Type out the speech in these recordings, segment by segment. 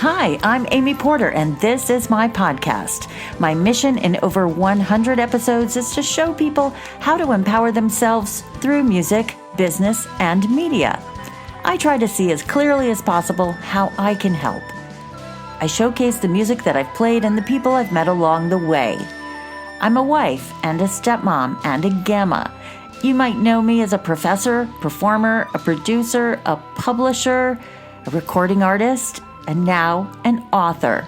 Hi, I'm Amy Porter, and this is my podcast. My mission in over 100 episodes is to show people how to empower themselves through music, business, and media. I try to see as clearly as possible how I can help. I showcase the music that I've played and the people I've met along the way. I'm a wife and a stepmom and a gamma. You might know me as a professor, performer, a producer, a publisher, a recording artist, and now an author.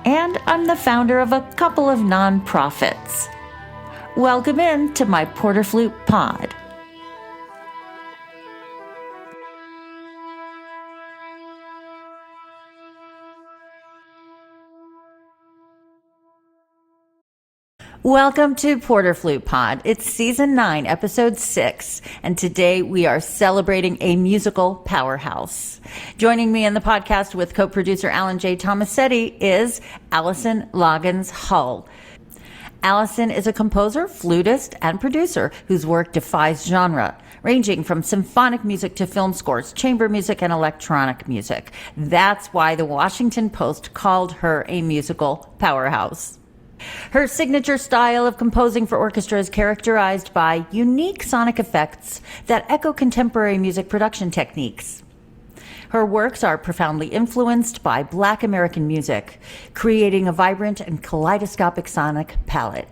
And I'm the founder of a couple of nonprofits. Welcome in to my Porter Flute Pod. Welcome to Porter Flute Pod. It's season 9, episode 6, and today we are celebrating a musical powerhouse. Joining me in the podcast with co-producer Alan J. Tomasetti is Allison Loggins-Hull. Allison is a composer, flutist, and producer whose work defies genre, ranging from symphonic music to film scores, chamber music, and electronic music. That's why the Washington Post called her a musical powerhouse. Her signature style of composing for orchestra is characterized by unique sonic effects that echo contemporary music production techniques. Her works are profoundly influenced by Black American music, creating a vibrant and kaleidoscopic sonic palette.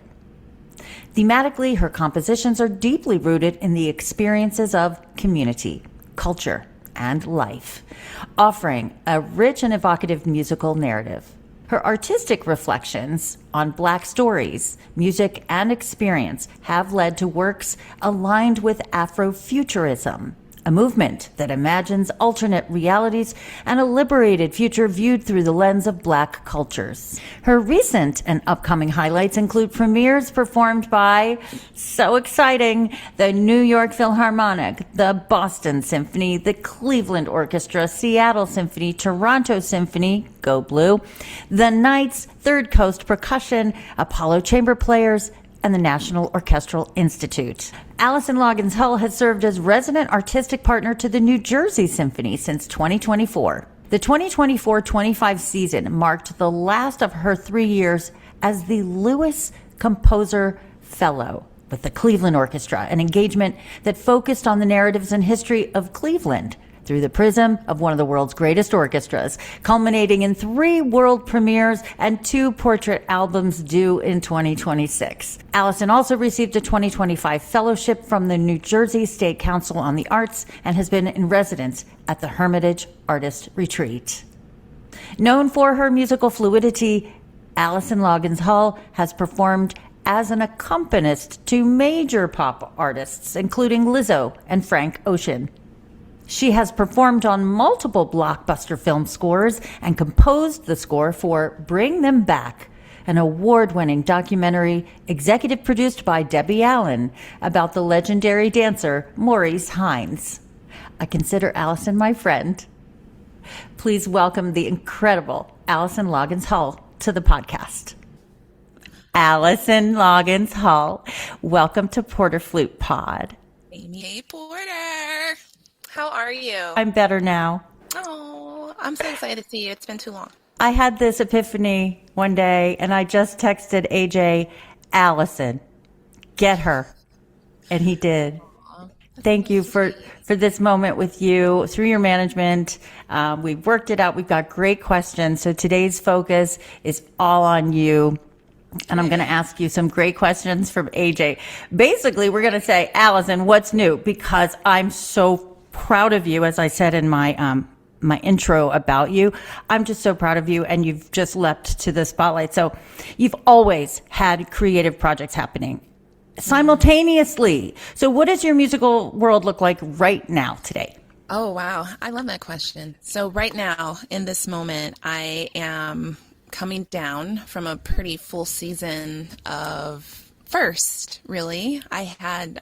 Thematically, her compositions are deeply rooted in the experiences of community, culture, and life, offering a rich and evocative musical narrative. Her artistic reflections on Black stories, music, and experience have led to works aligned with Afrofuturism, a movement that imagines alternate realities and a liberated future viewed through the lens of Black cultures. Her recent and upcoming highlights include premieres performed by, so exciting, the New York Philharmonic, the Boston Symphony, the Cleveland Orchestra, Seattle Symphony, Toronto Symphony, Go Blue, the Knights, Third Coast Percussion, Apollo Chamber Players, and the National Orchestral Institute. Allison Loggins-Hull has served as resident artistic partner to the New Jersey Symphony since 2024. The 2024-25 season marked the last of her 3 years as the Lewis Composer Fellow with the Cleveland Orchestra, an engagement that focused on the narratives and history of Cleveland through the prism of one of the world's greatest orchestras, culminating in 3 world premieres and 2 portrait albums due in 2026. Allison also received a 2025 fellowship from the New Jersey State Council on the Arts and has been in residence at the Hermitage Artist Retreat. Known for her musical fluidity, Allison Loggins-Hull has performed as an accompanist to major pop artists, including Lizzo and Frank Ocean. She has performed on multiple blockbuster film scores and composed the score for Bring Them Back, an award-winning documentary executive produced by Debbie Allen about the legendary dancer Maurice Hines. I consider Allison my friend. Please welcome the incredible Allison Loggins-Hull to the podcast. Allison Loggins-Hull, welcome to Porter Flute Pod. Amy Porter. How are you? I'm better now. Oh, I'm so excited to see you. It's been too long. I had this epiphany one day and I just texted AJ, Allison, get her. And he did. Thank you for this moment with you through your management. We've worked it out. We've got great questions. So today's focus is all on you. And I'm going to ask you some great questions from AJ. Basically, we're going to say, Allison, what's new? Because I'm so proud of you, as I said in my my intro about you. I'm just so proud of you, and you've just leapt to the spotlight. So you've always had creative projects happening simultaneously. So what does your musical world look like right now today? Oh, wow. I love that question. So right now, in this moment, I am coming down from a pretty full season of first, really. I had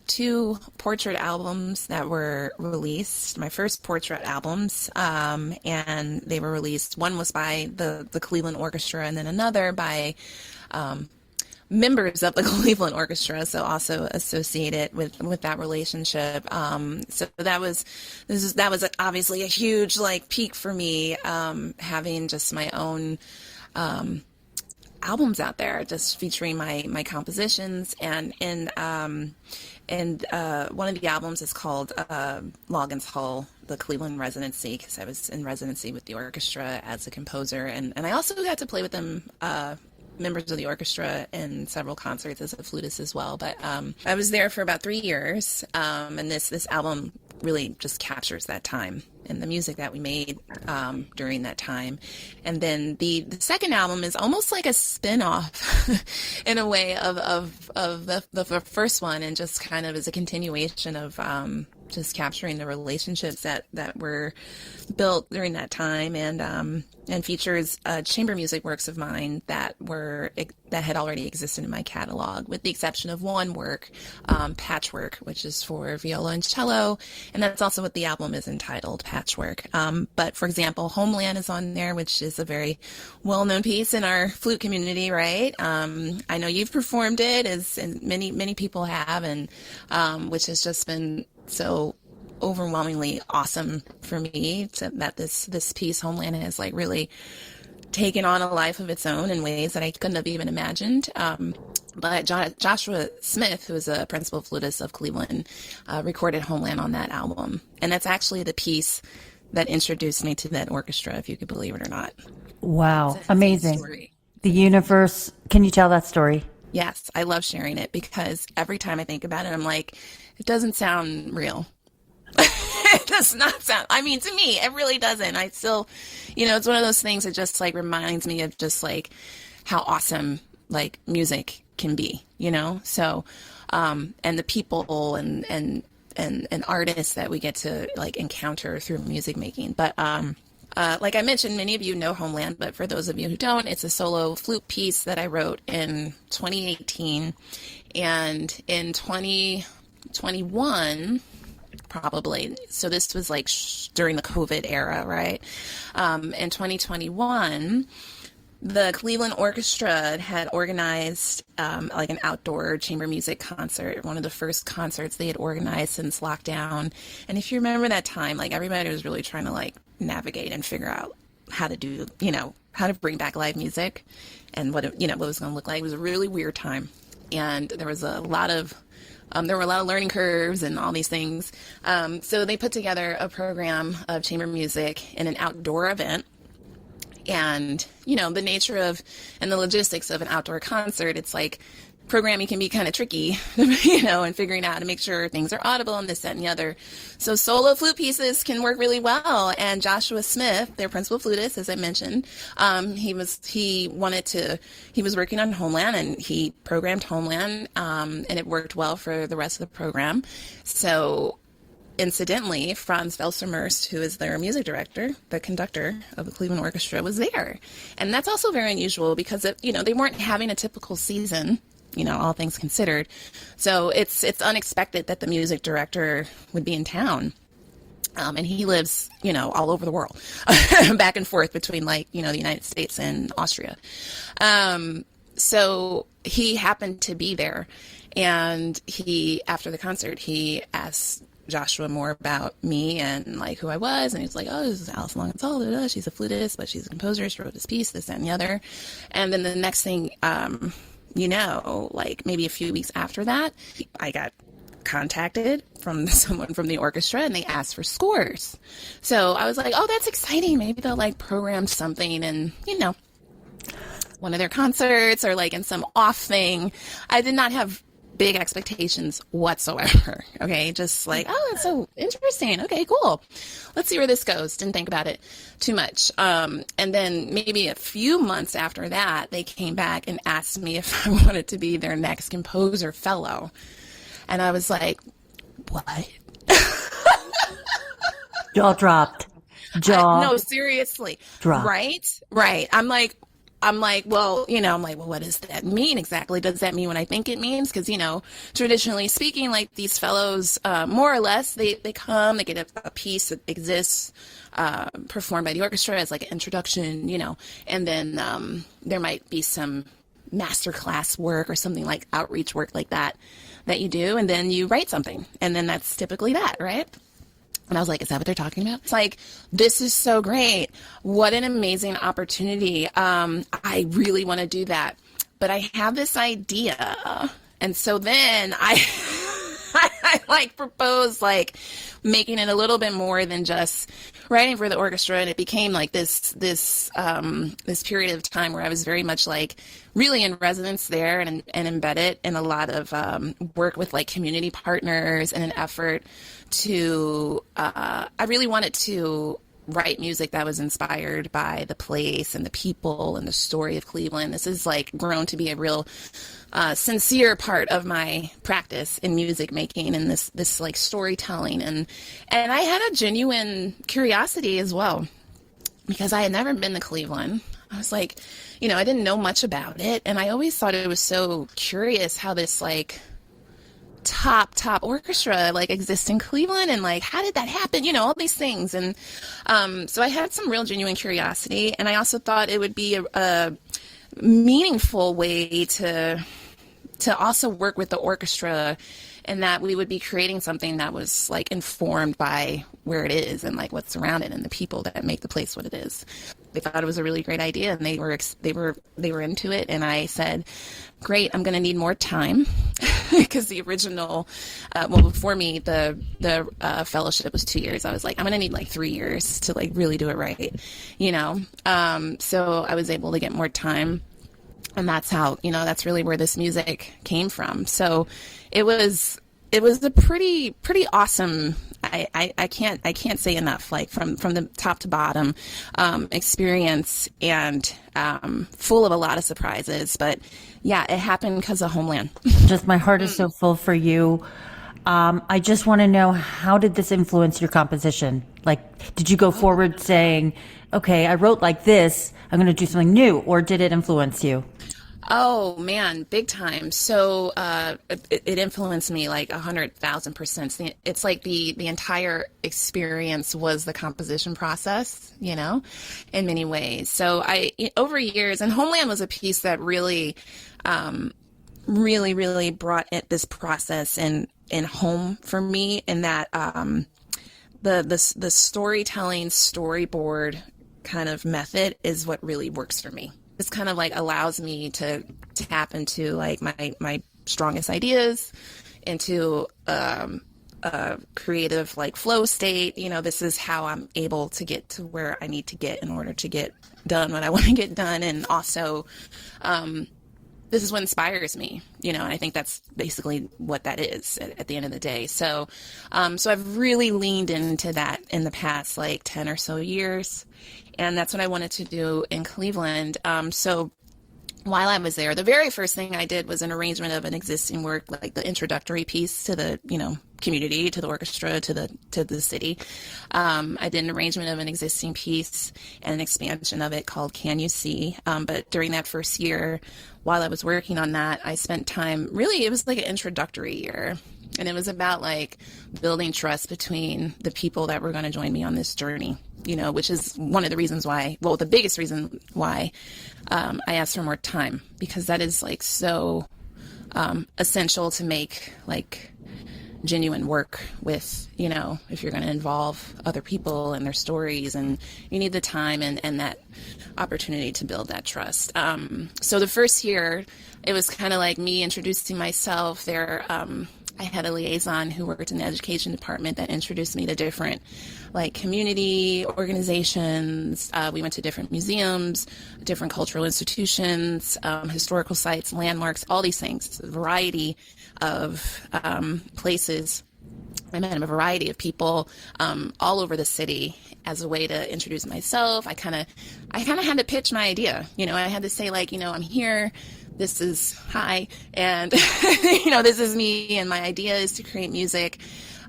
2 portrait albums that were released, my first portrait albums, and they were released. One was by the Cleveland Orchestra, and then another by members of the Cleveland Orchestra, so also associated with that relationship. So that was obviously a huge like peak for me, having just my own albums out there, just featuring my compositions, and one of the albums is called Loggins-Hull, the Cleveland residency, because I was in residency with the orchestra as a composer, and I also got to play with them, members of the orchestra, in several concerts as a flutist as well. But I was there for about 3 years, and this album really just captures that time and the music that we made during that time. And then the second album is almost like a spin-off in a way of the first one, and just kind of is a continuation of just capturing the relationships that were built during that time, and features chamber music works of mine that had already existed in my catalog, with the exception of one work, Patchwork, which is for viola and cello, and that's also what the album is entitled, Patchwork. But for example, Homeland is on there, which is a very well-known piece in our flute community, right? I know you've performed it, as many people have, and which has just been so overwhelmingly awesome for me, that this piece, Homeland, has like really taken on a life of its own in ways that I couldn't have even imagined. But Joshua Smith, who is a principal flutist of Cleveland, recorded Homeland on that album. And that's actually the piece that introduced me to that orchestra, if you could believe it or not. Wow. Amazing. The universe. Can you tell that story? Yes, I love sharing it, because every time I think about it, I'm like, it doesn't sound real. It does not sound, I mean, to me, it really doesn't. I still, it's one of those things that just like reminds me of just like how awesome like music can be, so, and the people and artists that we get to like encounter through music making. But, like I mentioned, many of you know Homeland, but for those of you who don't, it's a solo flute piece that I wrote in 2018, and in 2021, probably. So this was like during the COVID era, right? In 2021, the Cleveland Orchestra had organized like an outdoor chamber music concert, one of the first concerts they had organized since lockdown. And if you remember that time, like everybody was really trying to like navigate and figure out how to do, how to bring back live music and what it, what it was going to look like. It was a really weird time. And there was a lot of there were a lot of learning curves and all these things. So they put together a program of chamber music in an outdoor event. And, the nature of and the logistics of an outdoor concert, it's like programming can be kind of tricky, and figuring out how to make sure things are audible and this, that, and the other. So solo flute pieces can work really well. And Joshua Smith, their principal flutist, as I mentioned, he was working on Homeland, and he programmed Homeland, and it worked well for the rest of the program. So incidentally, Franz Welser-Merst, who is their music director, the conductor of the Cleveland Orchestra, was there. And that's also very unusual, because they weren't having a typical season, all things considered. So it's unexpected that the music director would be in town. And he lives, all over the world, back and forth between the United States and Austria. So he happened to be there, and after the concert, he asked Joshua more about me and like who I was, and he was like, "Oh, this is Allison Loggins-Hull. She's a flutist, but she's a composer. She wrote this piece, this, that, and the other." And then the next thing, like maybe a few weeks after that, I got contacted from someone from the orchestra, and they asked for scores. So I was like, "Oh, that's exciting. Maybe they'll like program something and one of their concerts, or like in some off thing." I did not have big expectations whatsoever. Okay. Just like, oh, that's so interesting. Okay, cool. Let's see where this goes. Didn't think about it too much. And then maybe a few months after that, they came back and asked me if I wanted to be their next composer fellow. And I was like, what? Jaw dropped. No, seriously. Dropped. Right. I'm like, well, what does that mean exactly? Does that mean what I think it means? Because, traditionally speaking, like these fellows, more or less, they come, they get a piece that exists, performed by the orchestra as like an introduction, and then there might be some masterclass work or something like outreach work like that you do, and then you write something, and then that's typically that, right? And I was like, is that what they're talking about? It's like, this is so great. What an amazing opportunity. I really want to do that. But I have this idea. And so then I I like proposed like making it a little bit more than just writing for the orchestra, and it became like this period of time where I was very much like really in residence there and embedded in a lot of work with like community partners and an effort to I really wanted to write music that was inspired by the place and the people and the story of Cleveland. This is like grown to be a real sincere part of my practice in music making and this like storytelling, and I had a genuine curiosity as well, because I had never been to Cleveland. I was like, I didn't know much about it, and I always thought it was so curious how this like top orchestra like exists in Cleveland, and like how did that happen, all these things. And so I had some real genuine curiosity, and I also thought it would be a meaningful way to also work with the orchestra, and that we would be creating something that was like informed by where it is and like what's around it and the people that make the place what it is. They thought it was a really great idea, and they were into it. And I said, great, I'm going to need more time because the original, before me, the fellowship was 2 years. I was like, I'm going to need like 3 years to like really do it right, so I was able to get more time. And that's how, that's really where this music came from. So it was a pretty awesome, I can't say enough, like from the top to bottom, experience, and full of a lot of surprises. But yeah, it happened because of Homeland. Just my heart is so full for you. I just want to know, how did this influence your composition? Like, did you go forward saying, okay, I wrote like this, I'm going to do something new, or did it influence you? Oh man, big time. So it influenced me like 100,000%. It's like the entire experience was the composition process, in many ways. So over years, and Homeland was a piece that really, really brought this process in home for me, in that the storytelling storyboard kind of method is what really works for me. This kind of like allows me to tap into like my strongest ideas, into a creative like flow state. This is how I'm able to get to where I need to get in order to get done what I want to get done. And also, this is what inspires me, and I think that's basically what that is at the end of the day. So, so I've really leaned into that in the past like 10 or so years. And that's what I wanted to do in Cleveland. So while I was there, the very first thing I did was an arrangement of an existing work, like the introductory piece to the, community, to the orchestra, to the city. I did an arrangement of an existing piece and an expansion of it called Can You See? But during that first year, while I was working on that, I spent time, really, it was like an introductory year. And it was about like building trust between the people that were going to join me on this journey, which is one of the reasons why, well, the biggest reason why I asked for more time, because that is like so essential to make like genuine work with, if you're going to involve other people and their stories, and you need the time and that opportunity to build that trust. So the first year, it was kind of like me introducing myself there. I had a liaison who worked in the education department that introduced me to different like community organizations. We went to different museums, different cultural institutions, historical sites, landmarks, all these things, a variety of places. I met a variety of people all over the city as a way to introduce myself. I kind of had to pitch my idea. I had to say like, I'm here. This is hi, and this is me, and my idea is to create music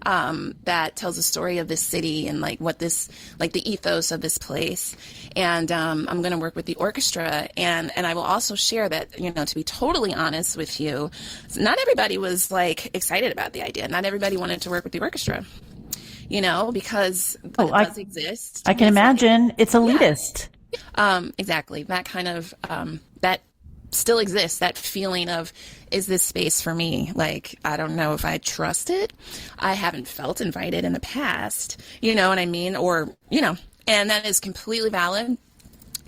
that tells the story of this city and like what this, like the ethos of this place. And I'm going to work with the orchestra, and I will also share that, to be totally honest with you, not everybody was like excited about the idea. Not everybody wanted to work with the orchestra, because it does exist. I can imagine it's elitist. Exactly. That kind of, that still exists, that feeling of, is this space for me? Like, I don't know if I trust it. I haven't felt invited in the past, you know what I mean? Or, you know, and that is completely valid.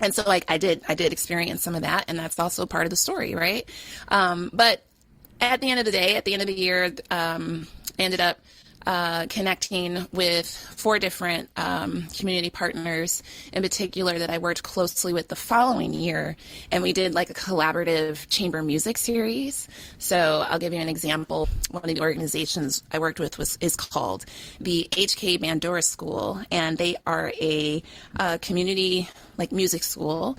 And so like I did experience some of that, and that's also part of the story, right? But at the end of the day, at the end of the year, I ended up connecting with 4 different community partners in particular that I worked closely with the following year. And we did like a collaborative chamber music series. So I'll give you an example. One of the organizations I worked with is called the HK Bandura School. And they are a community like music school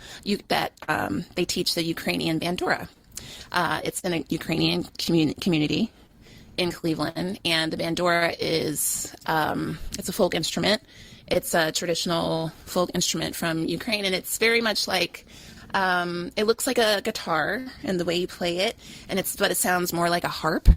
that they teach the Ukrainian bandura. It's in a Ukrainian community in Cleveland, and the bandura is it's a folk instrument. It's a traditional folk instrument from Ukraine, and it's very much like it looks like a guitar in the way you play it, but it sounds more like a harp.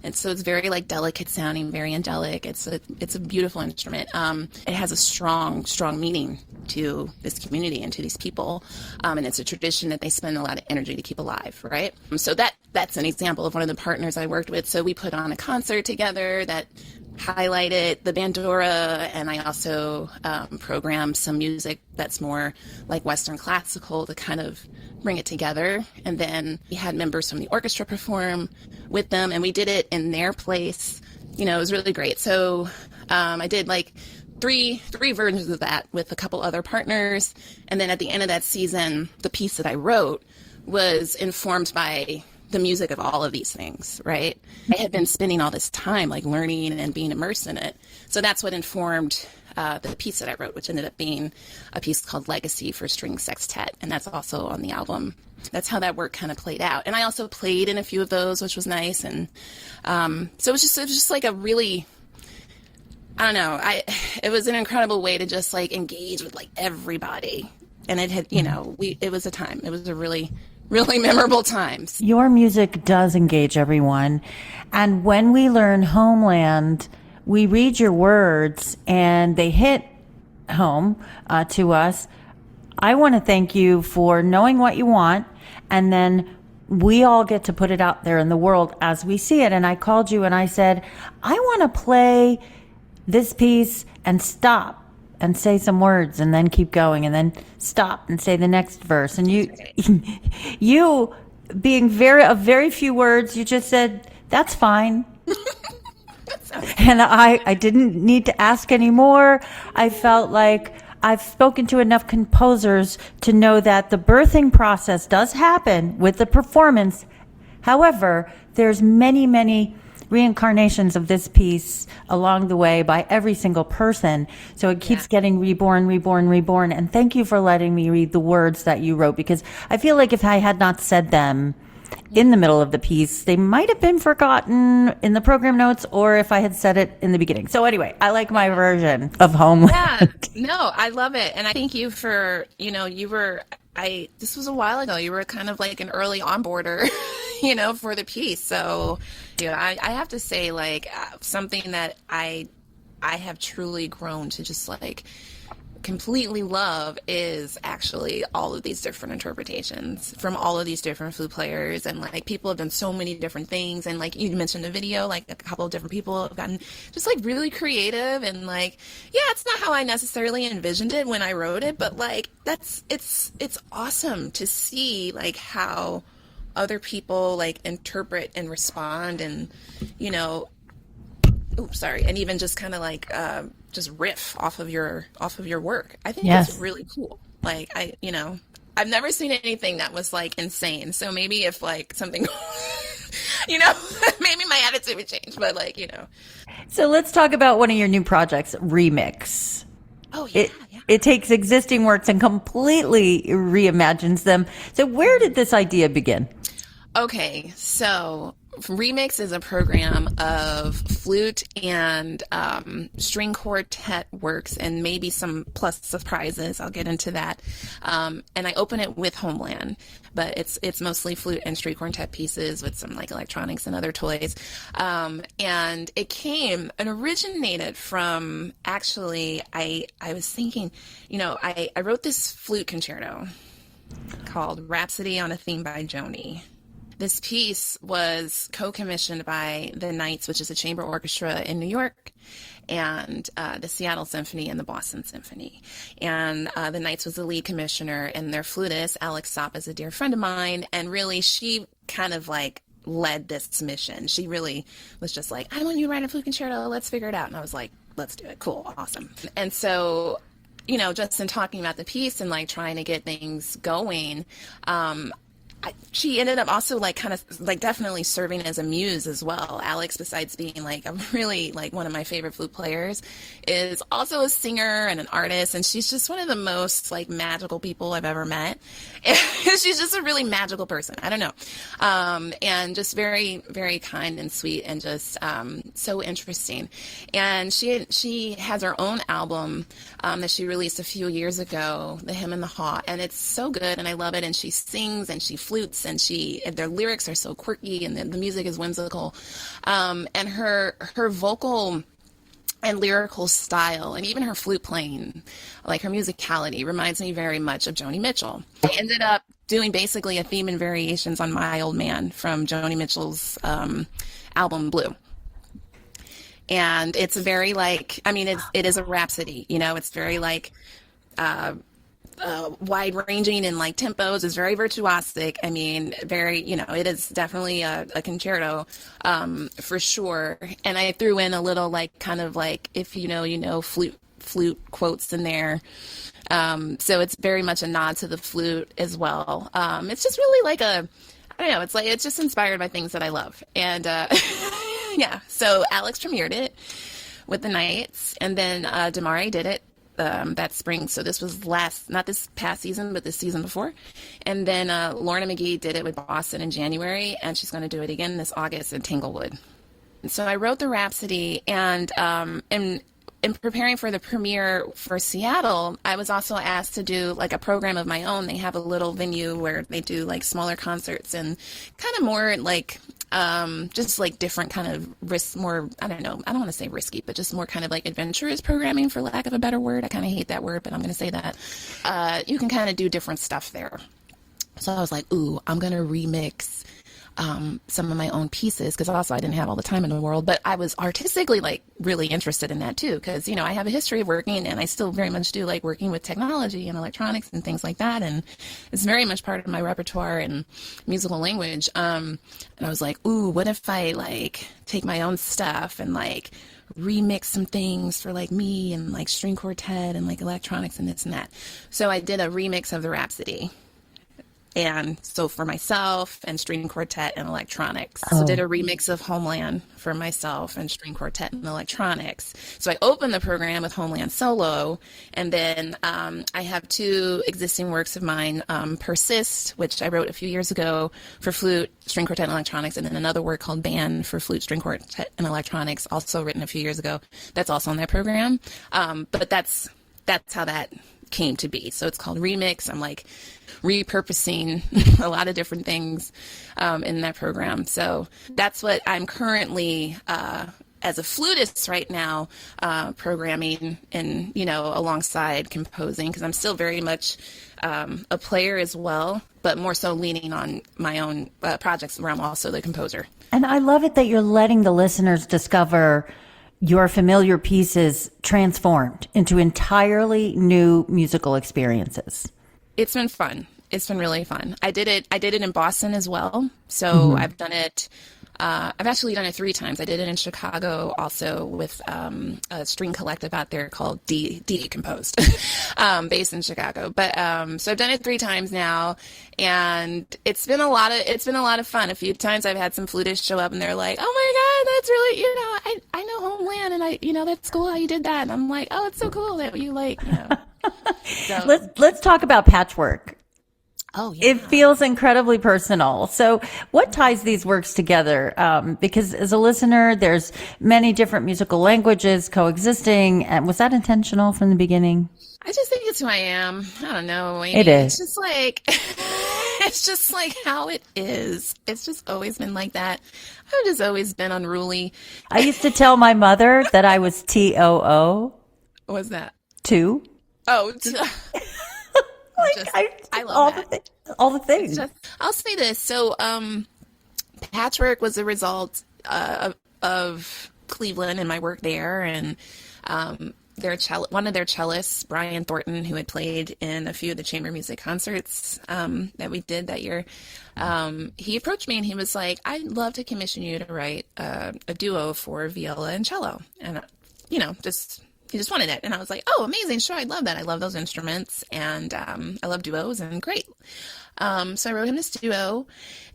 And so it's very like delicate sounding, very angelic. It's a beautiful instrument. It has a strong meaning to this community and to these people. And it's a tradition that they spend a lot of energy to keep alive, right? So that's an example of one of the partners I worked with. So we put on a concert together that highlighted the bandura, and I also programmed some music that's more like Western classical to kind of bring it together. And then we had members from the orchestra perform with them, and we did it in their place. You know, it was really great. So I did like three versions of that with a couple other partners. And then at the end of that season, the piece that I wrote was informed by the music of all of these things, right? I had been spending all this time like learning and being immersed in it. So that's what informed the piece that I wrote, which ended up being a piece called Legacy for String Sextet. And that's also on the album. That's how that work kind of played out. And I also played in a few of those, which was nice. And so it was just like a really, I don't know, it was an incredible way to just like engage with like everybody. And it had, you know, it was a time. It was a really memorable times. Your music does engage everyone. And when we learn Homeland, we read your words and they hit home to us. I want to thank you for knowing what you want, and then we all get to put it out there in the world as we see it. And I called you and I said, I want to play this piece and stop and say some words and then keep going and then stop and say the next verse. And you being very few words, you just said, that's fine. And I didn't need to ask anymore. I felt like I've spoken to enough composers to know that the birthing process does happen with the performance. However, there's many reincarnations of this piece along the way by every single person. So it keeps getting reborn. And thank you for letting me read the words that you wrote, because I feel like if I had not said them in the middle of the piece, they might have been forgotten in the program notes, or if I had said it in the beginning. So anyway, I like my version of Homeland. Yeah, no, I love it. And I thank you for, you know, this was a while ago. You were kind of like an early onboarder, you know, for the piece. So, you know, I have to say, like, something that I have truly grown to just like completely love is actually all of these different interpretations from all of these different flute players. And like people have done so many different things, and like you mentioned the video, like a couple of different people have gotten just like really creative. And like, yeah, it's not how I necessarily envisioned it when I wrote it, but like it's awesome to see like how other people like interpret and respond, and you know, and even just kind of like just riff off of your work. I think it's really cool. Like I've never seen anything that was like insane. So maybe if like something, you know, maybe my attitude would change. But like, you know. So let's talk about one of your new projects, Remix. Oh yeah. It takes existing works and completely reimagines them. So where did this idea begin? Okay, so Remix is a program of flute and string quartet works, and maybe some plus surprises. I'll get into that. And I open it with Homeland, but it's mostly flute and string quartet pieces with some like electronics and other toys. And it came and originated from, actually, I was thinking, you know, I wrote this flute concerto called Rhapsody on a Theme by Joni. This piece was co-commissioned by the Knights, which is a chamber orchestra in New York, and the Seattle Symphony and the Boston Symphony. And the Knights was the lead commissioner, and their flutist, Alex Sopp, is a dear friend of mine, and really she kind of like led this mission. She really was just like, I want you to write a flute concerto, let's figure it out. And I was like, let's do it. Cool, awesome. And so, just in talking about the piece and like trying to get things going, she ended up also like kind of like definitely serving as a muse as well. Alex, besides being like a really like one of my favorite flute players, is also a singer and an artist, and she's just one of the most like magical people I've ever met. And she's just a really magical person. I don't know, and just very, very kind and sweet, and just so interesting. And she has her own album that she released a few years ago, The Hymn and the Haw, and it's so good, and I love it. And she sings and she flutes, and their lyrics are so quirky, and the music is whimsical, and her vocal and lyrical style, and even her flute playing, like her musicality, reminds me very much of Joni Mitchell. I ended up doing basically a theme and variations on My Old Man from Joni Mitchell's album Blue. And it's very like, it is a rhapsody, it's very like wide ranging in like tempos. It's very virtuosic. Very, it is definitely a concerto for sure. And I threw in a little like kind of like, if flute quotes in there. So it's very much a nod to the flute as well. It's just really like it's just inspired by things that I love. And yeah, so Alex premiered it with the Knights, and then Damari did it that spring. So this was not this past season, but this season before. And then Lorna McGee did it with Boston in January, and she's going to do it again this August in Tanglewood. So I wrote the Rhapsody, and in preparing for the premiere for Seattle, I was also asked to do like a program of my own. They have a little venue where they do like smaller concerts and kind of more like just like different kind of I don't want to say risky, but just more kind of like adventurous programming, for lack of a better word. I kind of hate that word, but I'm going to say that. You can kind of do different stuff there. So I was like, ooh, I'm going to remix some of my own pieces, because also I didn't have all the time in the world, but I was artistically like really interested in that too, because I have a history of working, and I still very much do like working with technology and electronics and things like that, and it's very much part of my repertoire and musical language. And I was like, ooh, what if I like take my own stuff and like remix some things for like me and like string quartet and like electronics and this and that. So I did a remix of the Rhapsody. And so for myself and string quartet and electronics. So did a remix of Homeland for myself and string quartet and electronics. So I opened the program with Homeland solo, and then I have two existing works of mine, Persist, which I wrote a few years ago for flute, string quartet, and electronics, and then another work called Band for flute, string quartet, and electronics, also written a few years ago. That's also on that program. But that's how that came to be. So it's called Remix. I'm like repurposing a lot of different things in that program. So that's what I'm currently as a flutist right now programming and alongside composing, because I'm still very much a player as well, but more so leaning on my own projects where I'm also the composer. And I love it that you're letting the listeners discover your familiar pieces transformed into entirely new musical experiences. It's been fun. It's been really fun. I did it in Boston as well. So I've done it. I've actually done it 3 times. I did it in Chicago also with a string collective out there called Decomposed, based in Chicago. But so I've done it 3 times now, and it's been a lot of fun. A few times I've had some flutists show up, and they're like, "Oh my God, that's really I know Homeland, and that's cool how you did that." And I'm like, "Oh, it's so cool that you like." So. Let's talk about patchwork. Oh, yeah. It feels incredibly personal. So what ties these works together? Because as a listener, there's many different musical languages coexisting. And was that intentional from the beginning? I just think it's who I am. I don't know. It is. It's just like how it is. It's just always been like that. I've just always been unruly. I used to tell my mother that I was TOO. What's that? Two. Oh, Just, I love all that. all the It's things. just, I'll say this. So, Patchwork was a result of Cleveland and my work there, and one of their cellists, Brian Thornton, who had played in a few of the chamber music concerts that we did that year, he approached me and he was like, "I'd love to commission you to write a duo for viola and cello," and he just wanted it, and I was like, "Oh, amazing! Sure, I'd love that. I love those instruments, and I love duos, and great." So I wrote him this duo,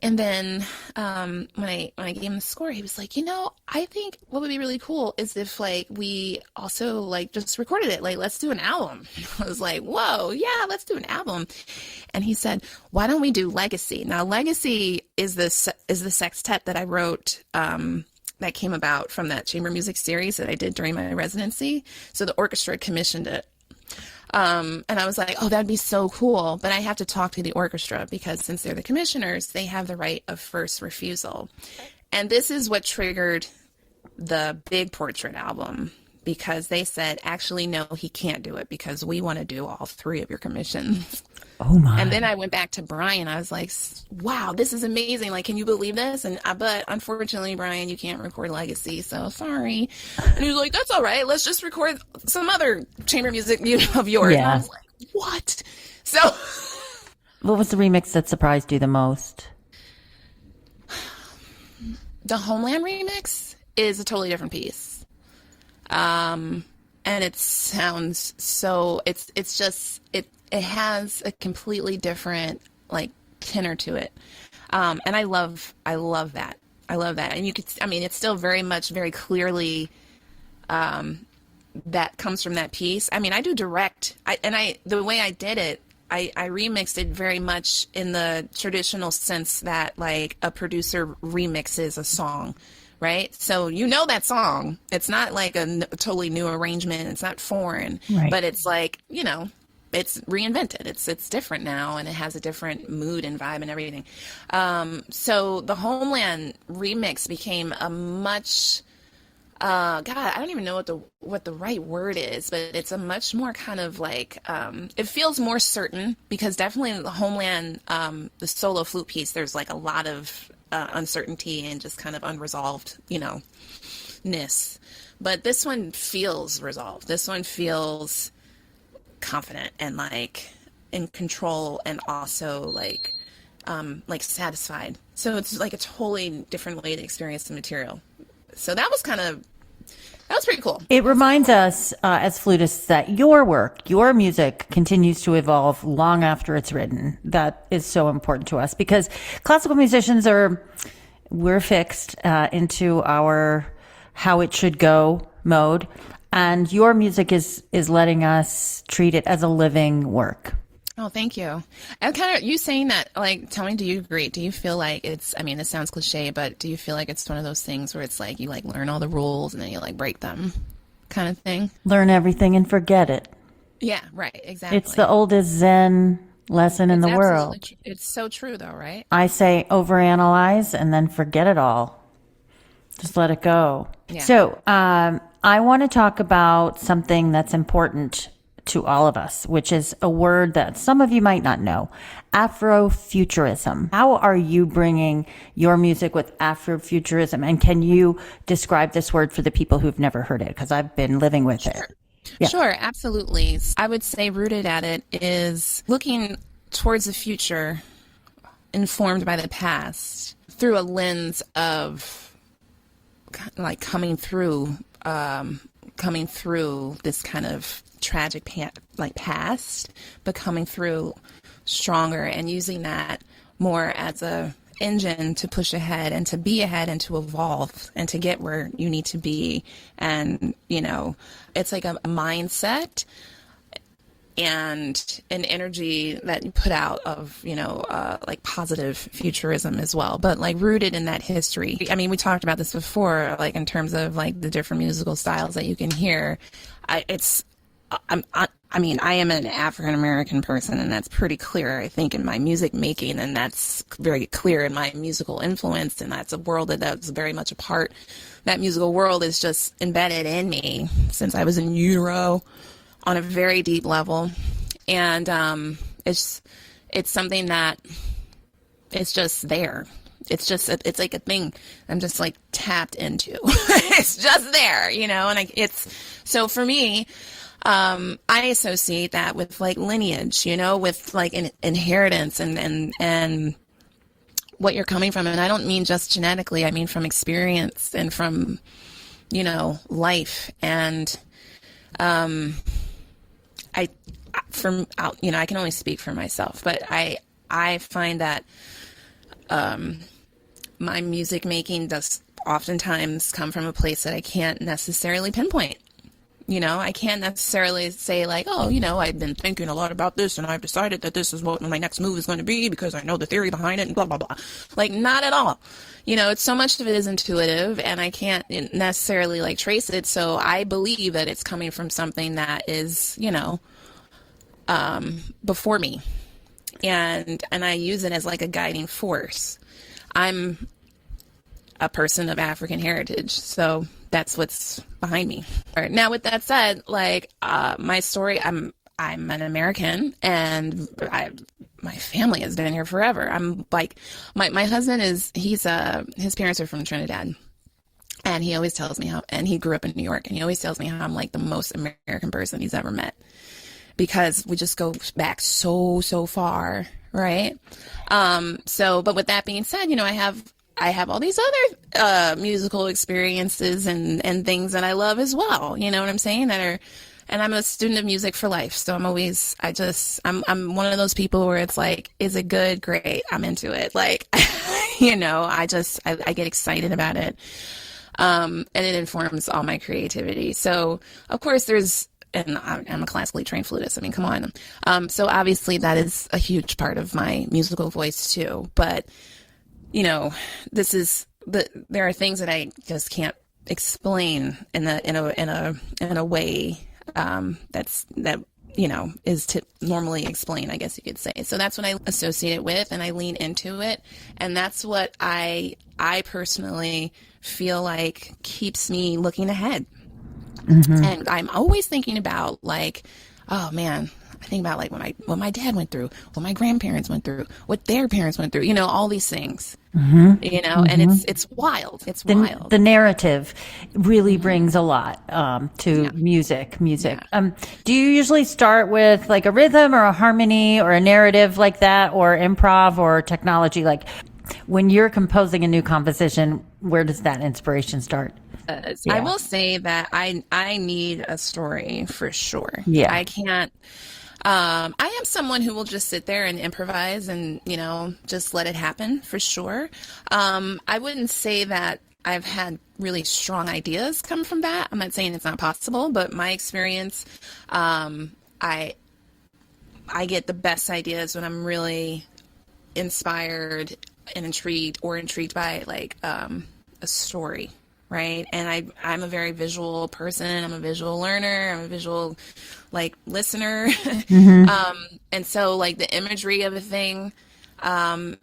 and then when I gave him the score, he was like, I think what would be really cool is if like we also like just recorded it, like let's do an album. I was like, whoa, yeah, let's do an album. And he said, why don't we do Legacy? Now, Legacy is the sextet that I wrote. That came about from that chamber music series that I did during my residency. So the orchestra commissioned it. And I was like, oh, that'd be so cool. But I have to talk to the orchestra because since they're the commissioners, they have the right of first refusal. And this is what triggered the big portrait album, because they said, actually, no, he can't do it because we want to do all three of your commissions. Oh my. And then I went back to Brian. I was like, wow, this is amazing. Like, can you believe this? And but unfortunately, Brian, you can't record Legacy, so sorry. And he was like, that's all right. Let's just record some other chamber music of yours. Yeah. And I was like, what? So What was the remix that surprised you the most? the Homeland remix is a totally different piece. And it sounds so, it has a completely different like tenor to it. And I love that. I love that. And it's still very clearly, that comes from that piece. I mean, I do direct, the way I did it, I remixed it very much in the traditional sense that like a producer remixes a song, right? So that song, it's not like a totally new arrangement. It's not foreign, right. But it's like, it's reinvented. It's different now, and it has a different mood and vibe and everything. So the Homeland remix became a much, God, I don't even know what the right word is, but it's a much more kind of like, it feels more certain, because definitely in the Homeland, the solo flute piece, there's like a lot of uncertainty and just kind of unresolved, ness. But this one feels resolved. This one feels confident and like in control, and also like satisfied. So it's like a totally different way to experience the material. So that was pretty cool. It reminds us as flutists that your work, your music continues to evolve long after it's written. That is so important to us, because classical musicians we're fixed into our how it should go mode. And your music is letting us treat it as a living work. Oh, thank you. And kind of you saying that, like, tell me, do you agree? Do you feel like it sounds cliche, but do you feel like it's one of those things where it's like you like learn all the rules and then you like break them kind of thing? Learn everything and forget it. Yeah, right. Exactly. It's the oldest Zen lesson in the world. It's so true though, right? I say overanalyze and then forget it all. Just let it go. Yeah. So, I want to talk about something that's important to all of us, which is a word that some of you might not know, Afrofuturism. How are you bringing your music with Afrofuturism? And can you describe this word for the people who've never heard it? Because I've been living with it. Yeah. Sure, absolutely. I would say rooted at it is looking towards the future informed by the past through a lens of like coming through this kind of tragic past, but coming through stronger, and using that more as a engine to push ahead and to be ahead and to evolve and to get where you need to be. And it's like a mindset and an energy that you put out of, like positive futurism as well, but like rooted in that history. I mean, we talked about this before, like in terms of like the different musical styles that you can hear. I am an African-American person, and that's pretty clear, I think, in my music making, and that's very clear in my musical influence, and that's a world that's very much a part. That musical world is just embedded in me since I was in utero, on a very deep level. And It's something that it's just there. It's like a thing I'm just like tapped into. It's just there, you know, and so for me, I associate that with like lineage, you know, with like an inheritance and what you're coming from. And I don't mean just genetically, I mean from experience and from, you know, life. And, I can only speak for myself, but I find that, my music making does oftentimes come from a place that I can't necessarily pinpoint. You know, I can't necessarily say like, oh, you know, I've been thinking a lot about this and I've decided that this is what my next move is going to be because I know the theory behind it and blah, blah, blah. Like, not at all. You know, it's so much of it is intuitive and I can't necessarily like trace it. So I believe that it's coming from something that is, you know, before me. And I use it as like a guiding force. I'm a person of African heritage, so that's what's behind me. All right, now, with that said, like my story, I'm an American, and my family has been here forever. I'm like my husband his parents are from Trinidad, and he always tells me and he grew up in New York, and he always tells me how I'm like the most American person he's ever met because we just go back so far, right? But with that being said, you know, I have all these other musical experiences and things that I love as well. You know what I'm saying? And I'm a student of music for life. So I'm one of those people where it's like, is it good? Great. I'm into it. Like, you know, I get excited about it. And it informs all my creativity. So of course and I'm a classically trained flutist. I mean, come on. So obviously that is a huge part of my musical voice too. But, you know, there are things that I just can't explain in a way that you know is normally explained, I guess you could say. So that's what I associate it with, and I lean into it, and that's what I personally feel like keeps me looking ahead. Mm-hmm. And I'm always thinking about like, oh man, I think about like what my dad went through, what my grandparents went through, what their parents went through, you know, all these things, mm-hmm. you know, mm-hmm. and it's wild. It's wild. The narrative really mm-hmm. brings a lot to music. Yeah. Do you usually start with like a rhythm or a harmony or a narrative like that, or improv or technology? Like when you're composing a new composition, where does that inspiration start? I will say that I need a story for sure. Yeah. I can't. I am someone who will just sit there and improvise and, you know, just let it happen for sure. I wouldn't say that I've had really strong ideas come from that. I'm not saying it's not possible, but my experience, I get the best ideas when I'm really inspired and intrigued by like a story. Right. And I'm a very visual person. I'm a visual learner. I'm a visual like listener. Mm-hmm. And so like the imagery of a thing, I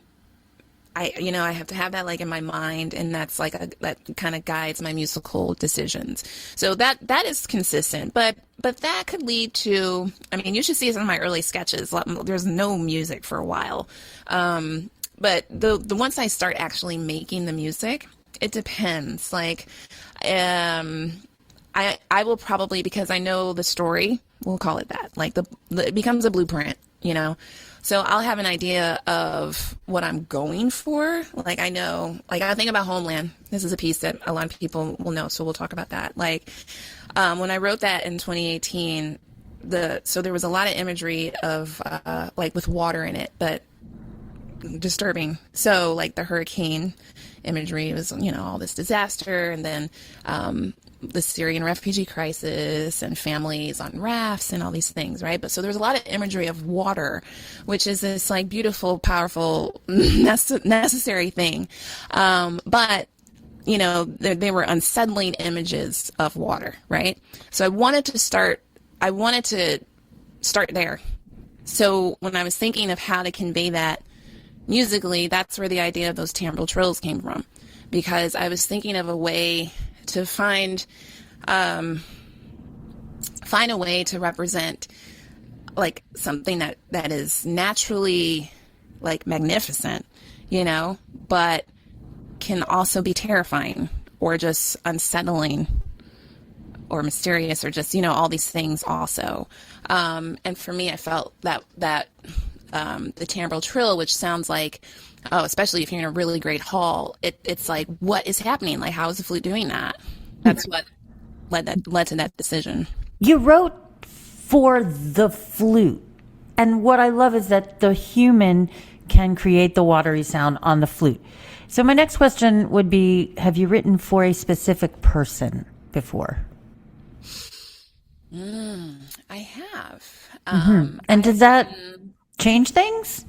have to have that like in my mind, and that's like that kind of guides my musical decisions. So that is consistent, but that could lead to, I mean, you should see some of my early sketches. There's no music for a while. But the once I start actually making the music, it depends. Like, I will probably, because I know the story, we'll call it that. Like it becomes a blueprint, you know? So I'll have an idea of what I'm going for. Like I know, like I think about Homeland. This is a piece that a lot of people will know. So we'll talk about that. Like, when I wrote that in 2018, so there was a lot of imagery of, like with water in it, but disturbing. So like the hurricane imagery was, you know, all this disaster, and then the Syrian refugee crisis and families on rafts and all these things, right? But so there's a lot of imagery of water, which is this like beautiful, powerful, necessary thing. But you know, they were unsettling images of water, right? So I wanted to start there. So when I was thinking of how to convey that musically, that's where the idea of those timbral trills came from, because I was thinking of a way to find a way to represent like something that is naturally like magnificent, but can also be terrifying or just unsettling or mysterious or just, all these things also. And for me, I felt that the timbral trill, which sounds like, especially if you're in a really great hall, it's like, what is happening? Like, how is the flute doing that? That's what led to that decision. You wrote for the flute. And what I love is that the human can create the watery sound on the flute. So my next question would be, have you written for a specific person before? I have. And does that change things?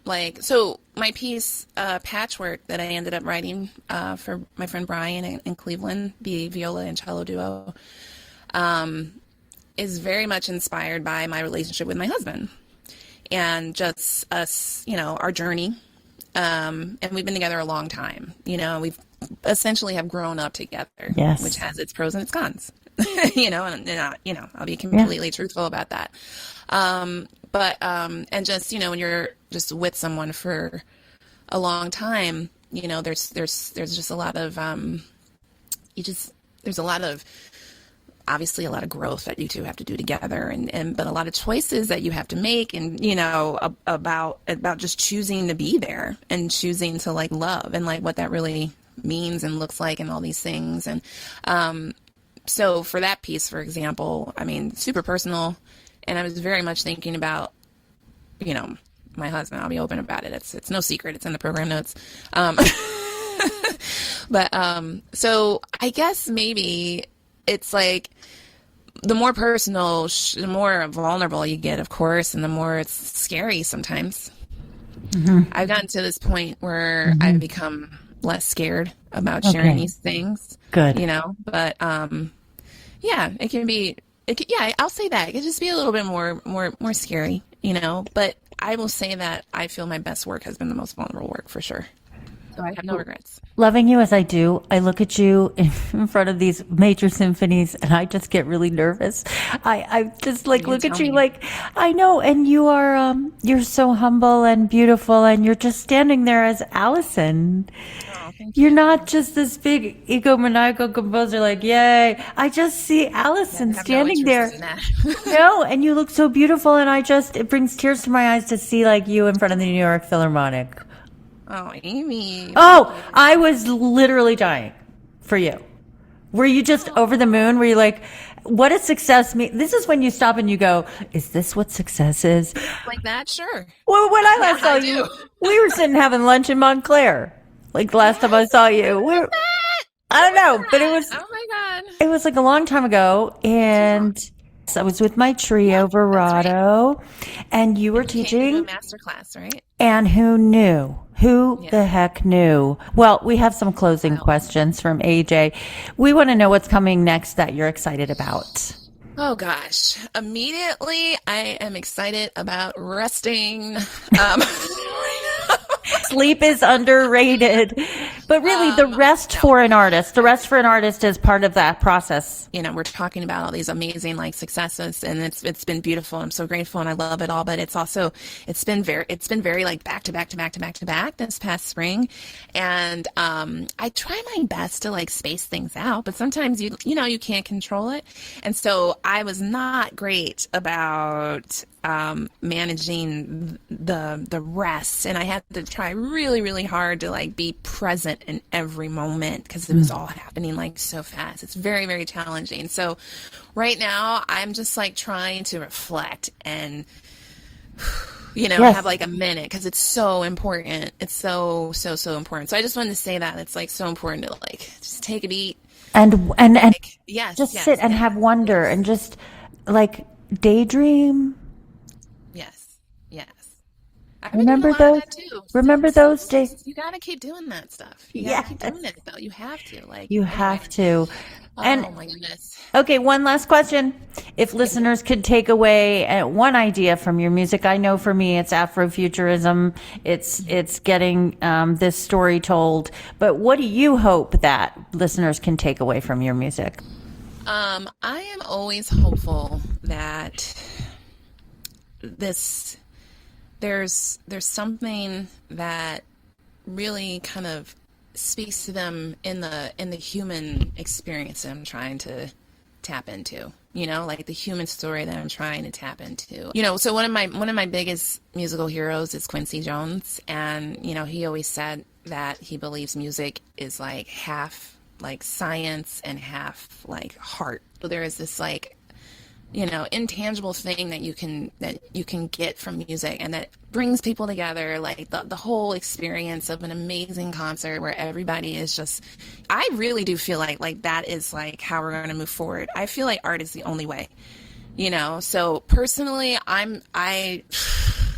Like, so my piece, Patchwork, that I ended up writing for my friend Brian in Cleveland, the viola and cello duo, is very much inspired by my relationship with my husband and just us, our journey. And we've been together a long time. We've essentially have grown up together, yes, which has its pros and its cons. And I'll be completely truthful about that. And just, when you're just with someone for a long time, there's just a lot of, there's a lot of, obviously a lot of growth that you two have to do together but a lot of choices that you have to make and, about just choosing to be there and choosing to like love and like what that really means and looks like and all these things. And, so for that piece, for example, I mean, super personal. And I was very much thinking about, my husband. I'll be open about it. It's no secret. It's in the program notes. So I guess maybe it's like the more personal, the more vulnerable you get, of course, and the more it's scary sometimes. Mm-hmm. I've gotten to this point where I've become less scared about sharing these things. Good. But yeah, it can be. I'll say that it can just be a little bit more scary, But I will say that I feel my best work has been the most vulnerable work for sure. So I have no regrets. Loving you as I do, I look at you in front of these major symphonies and I just get really nervous. I just like look at you like, I know. And you are, you're so humble and beautiful and you're just standing there as Allison. Oh, thank you. You're not just this big egomaniacal composer like, yay. I just see Allison standing there. No, and you look so beautiful and it brings tears to my eyes to see like you in front of the New York Philharmonic. Oh, Amy. Oh, I was literally dying for you. Were you just over the moon? Were you like, what does success mean? This is when you stop and you go, is this what success is? Like that? Sure. Well, when I last saw you, we were sitting having lunch in Montclair. Like the last time I saw you. I don't know, but it was, oh my God. It was like a long time ago. And I was with my trio, Verado, and you were teaching a master class, right? And who knew? Who the heck knew? Well, we have some closing questions from AJ. We want to know what's coming next that you're excited about. Oh gosh. Immediately, I am excited about resting. Sleep is underrated. But really, the rest for an artist is part of that process. We're talking about all these amazing like successes and it's been beautiful. I'm so grateful and I love it all, but it's been very like back to back this past spring. And, I try my best to like space things out, but sometimes you can't control it. And so I was not great about, managing the rest, and I had to try really, really hard to like be present in every moment because it was all happening like so fast. It's very, very challenging. So right now I'm just like trying to reflect and have like a minute because it's so important. It's so important. So I just wanted to say that it's like so important to like just take a beat and like, sit and have wonder and just like daydream. Remember those? Remember those days? You gotta keep doing that stuff. You gotta keep doing it, though. You have to. Have to. And, oh my goodness. Okay, one last question. If listeners could take away one idea from your music, I know for me it's Afrofuturism. It's getting this story told. But what do you hope that listeners can take away from your music? I am always hopeful that this, there's something that really kind of speaks to them in the human experience that I'm trying to tap into, like the human story that I'm trying to tap into. So one of my biggest musical heroes is Quincy Jones, and he always said that he believes music is like half like science and half like heart. So there is this like intangible thing that you can get from music, and that brings people together, like the whole experience of an amazing concert where everybody is just, I really do feel like that is like how we're going to move forward. I feel like art is the only way, so personally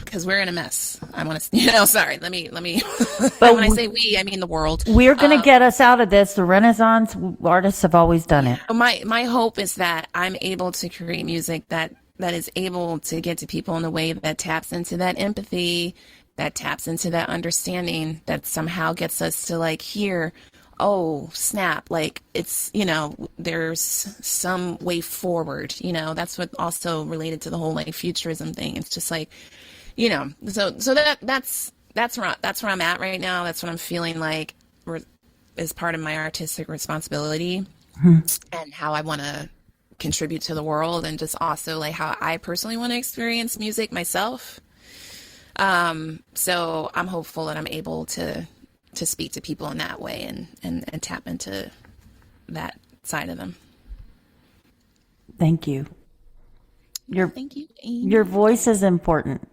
because we're in a mess. I want to, sorry, let me, but when I say we, I mean the world. We're going to get us out of this. The Renaissance artists have always done it. My hope is that I'm able to create music that is able to get to people in a way that taps into that empathy, that taps into that understanding, that somehow gets us to like hear, oh, snap, like it's, there's some way forward, that's what also related to the whole like futurism thing. It's just like, so that's where I'm at right now. That's what I'm feeling like is part of my artistic responsibility and how I want to contribute to the world, and just also like how I personally want to experience music myself. So I'm hopeful that I'm able to speak to people in that way and tap into that side of them. Thank you. Thank you, Amy. Your voice is important.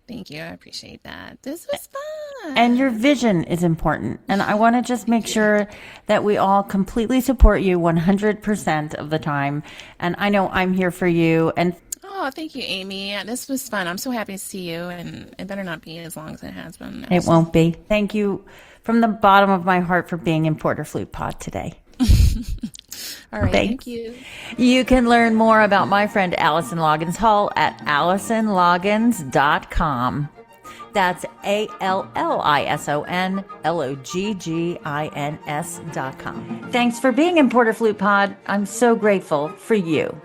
Thank you. I appreciate that. This was fun. And your vision is important. And I want to just make sure that we all completely support you 100% of the time. And I know I'm here for you. And oh, thank you, Amy. Yeah, this was fun. I'm so happy to see you. And it better not be as long as it has been. It won't be. Thank you from the bottom of my heart for being in Porter Flute Pod today. All right, thank you. You can learn more about my friend Allison Loggins-Hull at AllisonLoggins.com. That's ALLISONLOGGINS.com. Thanks for being in Porter Flute Pod. I'm so grateful for you.